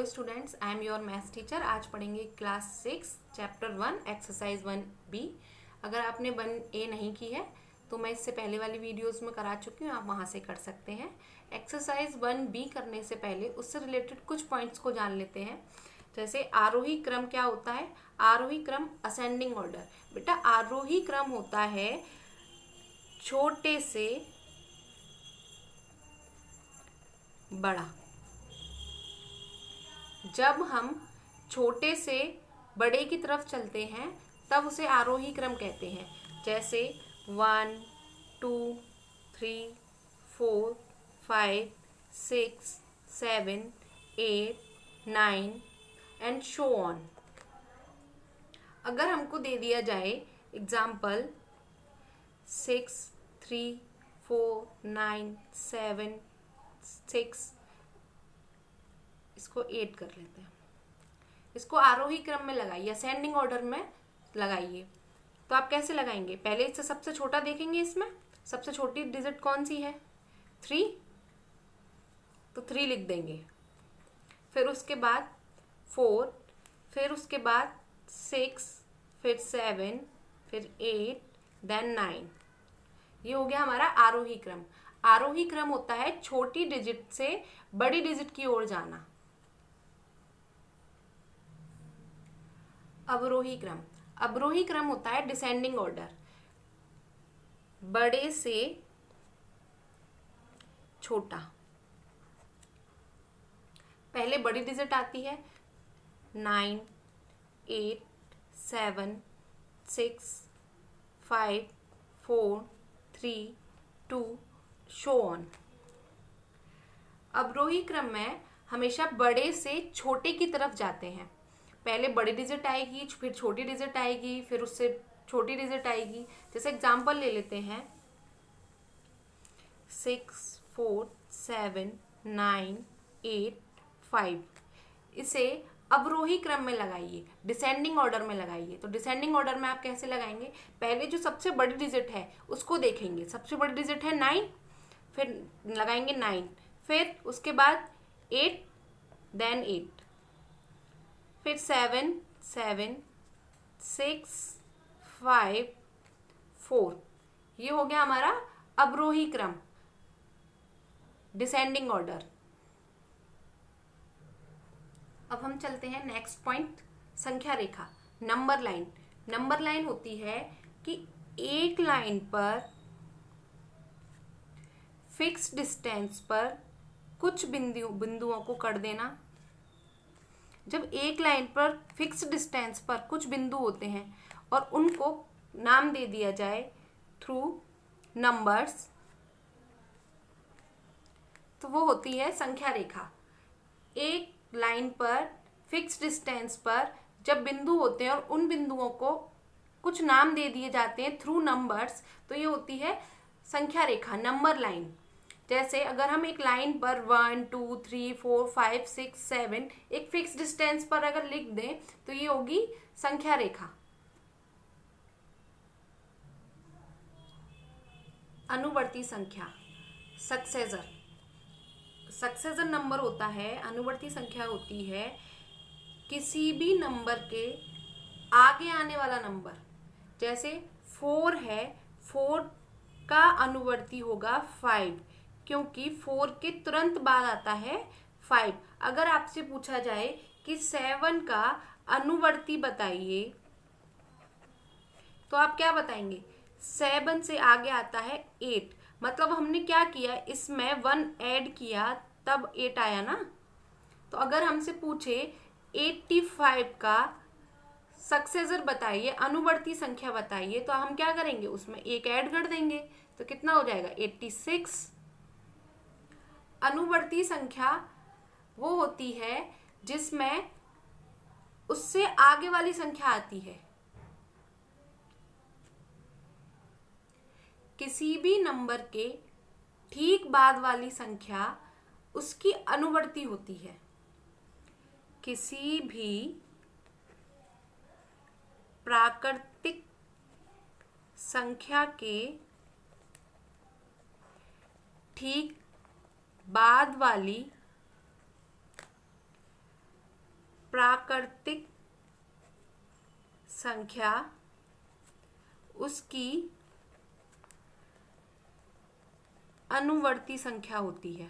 Hello students, I am your maths teacher. आज पढ़ेंगे class 6 chapter 1 exercise 1B। अगर आपने 1A नहीं की है तो मैं इससे पहले वाली वीडियोस में करा चुकी हूँ, आप वहाँ से कर सकते हैं। एक्सरसाइज 1B करने से पहले उससे रिलेटेड कुछ पॉइंट्स को जान लेते हैं। जैसे आरोही क्रम क्या होता है? आरोही क्रम असेंडिंग ऑर्डर। बेटा आरोही क्रम होता है छोटे से बड़ा। जब हम छोटे से बड़े की तरफ चलते हैं तब उसे आरोही क्रम कहते हैं। जैसे 1, 2, 3, 4, 5, 6, 7, 8, 9 एंड शो ऑन। अगर हमको दे दिया जाए एग्जाम्पल 6, 3, 4, 9, 7, 6, इसको 8 कर लेते हैं। इसको आरोही क्रम में लगाइए, असेंडिंग ऑर्डर में लगाइए। तो आप कैसे लगाएंगे? पहले इससे सबसे छोटा देखेंगे। इसमें सबसे छोटी डिजिट कौन सी है? 3, तो 3 लिख देंगे। फिर उसके बाद 4, फिर उसके बाद 6, फिर 7, फिर 8, देन 9। ये हो गया हमारा आरोही क्रम। आरोही क्रम होता है छोटी डिजिट से बड़ी डिजिट की ओर जाना। अवरोही क्रम। अवरोही क्रम होता है डिसेंडिंग ऑर्डर, बड़े से छोटा। पहले बड़ी डिजिट आती है 9, 8, 7, 6, 5, 4, 3, 2, शो ऑन। अवरोही क्रम में हमेशा बड़े से छोटे की तरफ जाते हैं। पहले बड़ी डिजिट आएगी, फिर छोटी डिजिट आएगी, फिर उससे छोटी डिजिट आएगी। जैसे एग्जांपल ले लेते हैं 6, 4, 7, 9, 8, 5। इसे अवरोही क्रम में लगाइए, डिसेंडिंग ऑर्डर में लगाइए। तो डिसेंडिंग ऑर्डर में आप कैसे लगाएंगे? पहले जो सबसे बड़ी डिजिट है उसको देखेंगे। सबसे बड़ी डिजिट है 9, फिर लगाएंगे 9, फिर उसके बाद 8, देन 8, फिर 7, 7, 6, 5, 4। ये हो गया हमारा अवरोही क्रम, डिसेंडिंग ऑर्डर। अब हम चलते हैं नेक्स्ट पॉइंट, संख्या रेखा, नंबर लाइन। नंबर लाइन होती है कि एक लाइन पर फिक्स डिस्टेंस पर कुछ बिंदुओं को कर देना। जब एक लाइन पर फिक्स डिस्टेंस पर कुछ बिंदु होते हैं और उनको नाम दे दिया जाए थ्रू नंबर्स, तो वो होती है संख्या रेखा। एक लाइन पर फिक्स डिस्टेंस पर जब बिंदु होते हैं और उन बिंदुओं को कुछ नाम दे दिए जाते हैं थ्रू नंबर्स, तो ये होती है संख्या रेखा, नंबर लाइन। जैसे अगर हम एक लाइन पर 1, 2, 3, 4, 5, 6, 7 एक फिक्स डिस्टेंस पर अगर लिख दें तो ये होगी संख्या रेखा। अनुवर्ती संख्या, सक्सेसर। सक्सेसर नंबर होता है, अनुवर्ती संख्या होती है किसी भी नंबर के आगे आने वाला नंबर। जैसे 4 है, 4 का अनुवर्ती होगा 5, क्योंकि 4 के तुरंत बाद आता है 5। अगर आपसे पूछा जाए कि 7 का अनुवर्ती बताइए तो आप क्या बताएंगे? 7 से आगे आता है 8। मतलब हमने क्या किया, इसमें 1 ऐड किया तब 8 आया ना। तो अगर हमसे पूछे 85 का सक्सेसर बताइए, अनुवर्ती संख्या बताइए, तो हम क्या करेंगे? उसमें एक ऐड कर देंगे तो कितना हो जाएगा? 86। अनुवर्ती संख्या वो होती है जिसमें उससे आगे वाली संख्या आती है। किसी भी नंबर के ठीक बाद वाली संख्या उसकी अनुवर्ती होती है। किसी भी प्राकृतिक संख्या के ठीक बाद वाली प्राकृतिक संख्या उसकी अनुवर्ती संख्या होती है।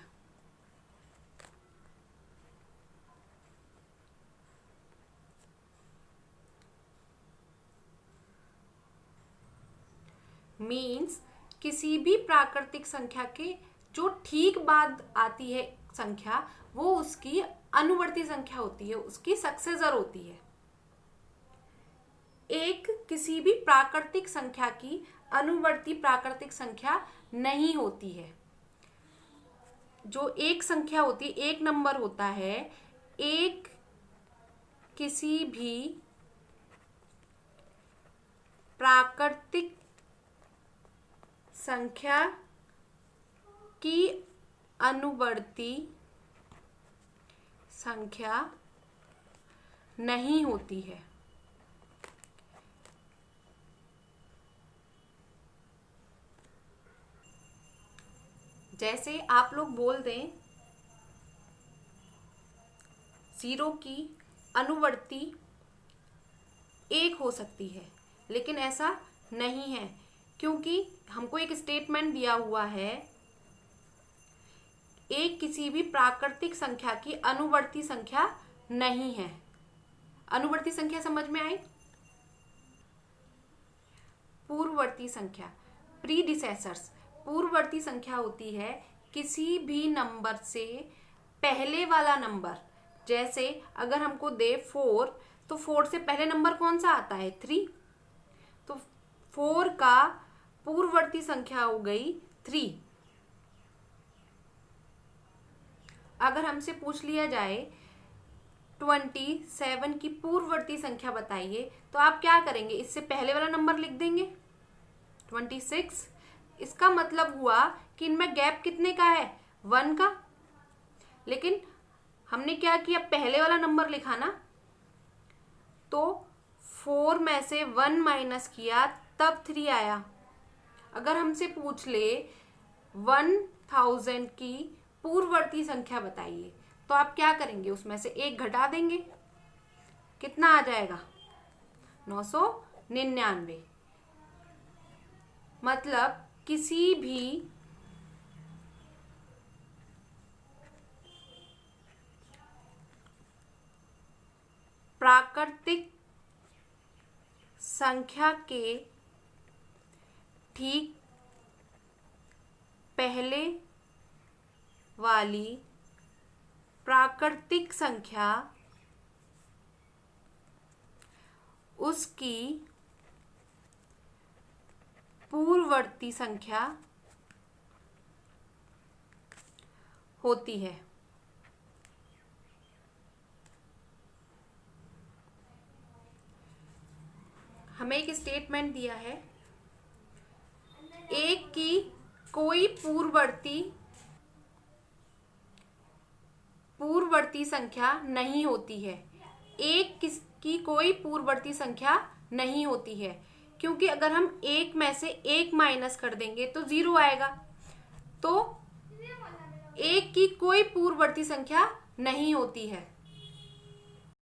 मीन्स किसी भी प्राकृतिक संख्या के जो ठीक बाद आती है संख्या, वो उसकी अनुवर्ती संख्या होती है, उसकी सक्सेसर होती है। एक किसी भी प्राकृतिक संख्या की अनुवर्ती प्राकृतिक संख्या नहीं होती है। जो एक संख्या होती है, एक नंबर होता है, एक किसी भी प्राकृतिक संख्या की अनुवर्ती संख्या नहीं होती है। जैसे आप लोग बोल दें 0 की अनुवर्ती 1 हो सकती है, लेकिन ऐसा नहीं है, क्योंकि हमको एक स्टेटमेंट दिया हुआ है, एक किसी भी प्राकृतिक संख्या की अनुवर्ती संख्या नहीं है। अनुवर्ती संख्या समझ में आई? पूर्ववर्ती संख्या, प्रीडिसेसर्स। पूर्ववर्ती संख्या होती है किसी भी नंबर से पहले वाला नंबर। जैसे अगर हमको दे 4, तो 4 से पहले नंबर कौन सा आता है? 3। तो 4 का पूर्ववर्ती संख्या हो गई 3। अगर हमसे पूछ लिया जाए 27 की पूर्ववर्ती संख्या बताइए, तो आप क्या करेंगे? इससे पहले वाला नंबर लिख देंगे 26। इसका मतलब हुआ कि इनमें गैप कितने का है? 1 का। लेकिन हमने क्या किया? पहले वाला नंबर लिखा ना, तो 4 में से 1 माइनस किया, तब 3 आया। अगर हमसे पूछ ले 1000 की पूर्ववर्ती संख्या बताइए, तो आप क्या करेंगे? उसमें से 1 घटा देंगे, कितना आ जाएगा? 999। मतलब किसी भी प्राकृतिक संख्या के ठीक पहले वाली प्राकृतिक संख्या उसकी पूर्ववर्ती संख्या होती है। हमें एक स्टेटमेंट दिया है, एक की कोई पूर्ववर्ती संख्या नहीं होती है। एक की कोई पूर्ववर्ती संख्या नहीं होती है, क्योंकि अगर हम 1 में से 1 माइनस कर देंगे तो 0 आएगा। तो 1 की कोई पूर्ववर्ती संख्या नहीं होती है।